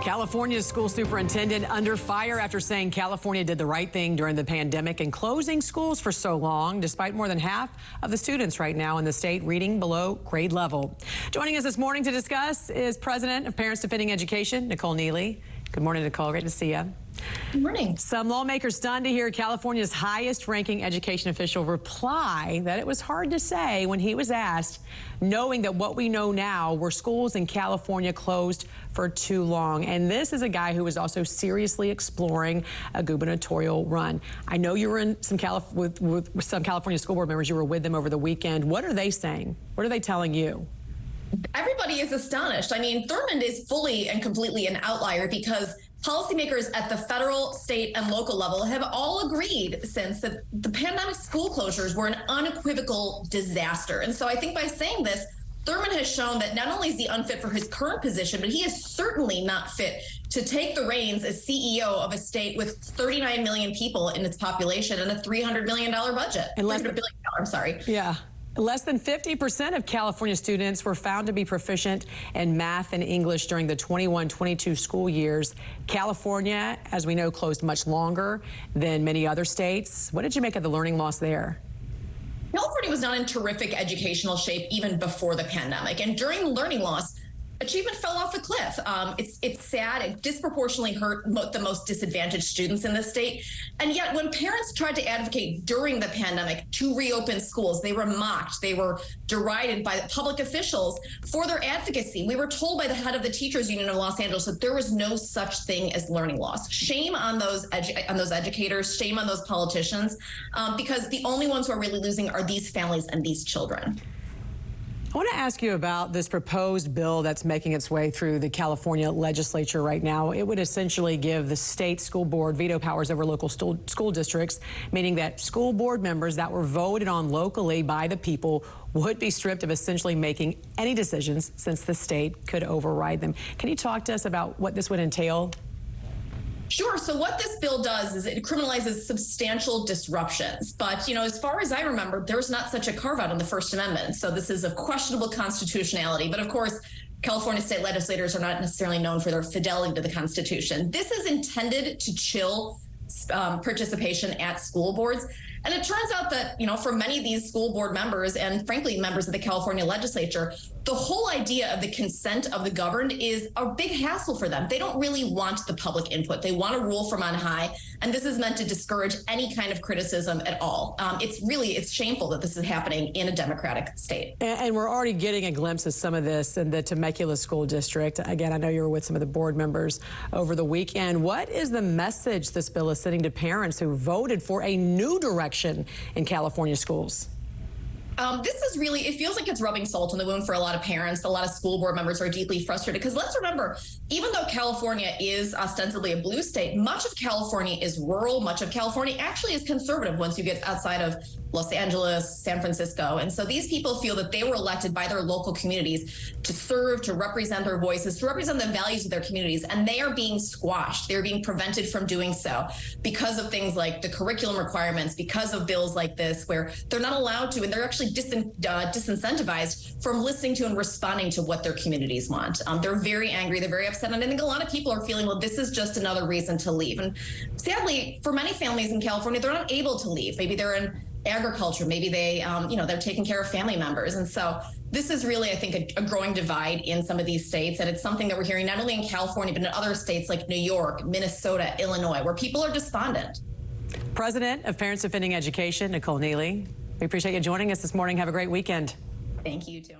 California's school superintendent under fire after saying California did the right thing during the pandemic and closing schools for so long, despite more than half of the students right now in the state reading below grade level. Joining us this morning to discuss is President of Parents Defending Education, Nicole Neily. Good morning, Nicole. Great to see you. Good morning. Some lawmakers stunned to hear California's highest-ranking education official reply that it was hard to say when he was asked, knowing that what we know now were schools in California closed for too long. And this is a guy who was also seriously exploring a gubernatorial run. I know you were in some with some California school board members. You were with them over the weekend. What are they saying? What are they telling you? Everybody is astonished. I mean, Thurmond is fully and completely an outlier because policymakers at the federal, state, and local level have all agreed since that the pandemic school closures were an unequivocal disaster. And so I think by saying this, Thurmond has shown that not only is he unfit for his current position, but he is certainly not fit to take the reins as CEO of a state with 39 million people in its population and a $300 million budget. $300 billion, I'm sorry. Yeah. Less than 50% of California students were found to be proficient in math and English during the 21-22 school years. California, as we know, closed much longer than many other states. What did you make of the learning loss there? California was not in terrific educational shape even before the pandemic. And during the learning loss, achievement fell off a cliff. It's sad. It disproportionately hurt the most disadvantaged students in the state. And yet when parents tried to advocate during the pandemic to reopen schools, they were mocked. They were derided by public officials for their advocacy. We were told by the head of the teachers union of Los Angeles that there was no such thing as learning loss. Shame on those educators, shame on those politicians, because the only ones who are really losing are these families and these children. I want to ask you about this proposed bill that's making its way through the California legislature right now. It would essentially give the state school board veto powers over local school districts, meaning that school board members that were voted on locally by the people would be stripped of essentially making any decisions since the state could override them. Can you talk to us about what this would entail? Sure. So what this bill does is it criminalizes substantial disruptions. But, you know, as far as I remember, there was not such a carve out in the First Amendment. So this is of questionable constitutionality. But of course, California state legislators are not necessarily known for their fidelity to the Constitution. This is intended to chill participation at school boards. And it turns out that, you know, for many of these school board members and frankly, members of the California legislature, the whole idea of the consent of the governed is a big hassle for them. They don't really want the public input. They want a rule from on high. And this is meant to discourage any kind of criticism at all. It's shameful that this is happening in a democratic state. And we're already getting a glimpse of some of this in the Temecula School District. Again, I know you were with some of the board members over the weekend. What is the message this bill is sending to parents who voted for a new direction in California schools? This is really, it feels like it's rubbing salt in the wound for a lot of parents. A lot of school board members are deeply frustrated because let's remember, even though California is ostensibly a blue state, much of California is rural. Much of California actually is conservative once you get outside of Los Angeles, San Francisco. And so these people feel that they were elected by their local communities to serve, to represent their voices, to represent the values of their communities. And they are being squashed. They're being prevented from doing so because of things like the curriculum requirements, because of bills like this, where they're not allowed to, and they're actually disincentivized from listening to and responding to what their communities want. They're very angry. They're very upset. And I think a lot of people are feeling, well, this is just another reason to leave. And sadly, for many families in California, they're not able to leave. Maybe they're in agriculture. Maybe they, they're taking care of family members. And so this is really, I think, a growing divide in some of these states. And it's something that we're hearing not only in California, but in other states like New York, Minnesota, Illinois, where people are despondent. President of Parents Defending Education, Nicole Neily. We appreciate you joining us this morning. Have a great weekend. Thank you, too.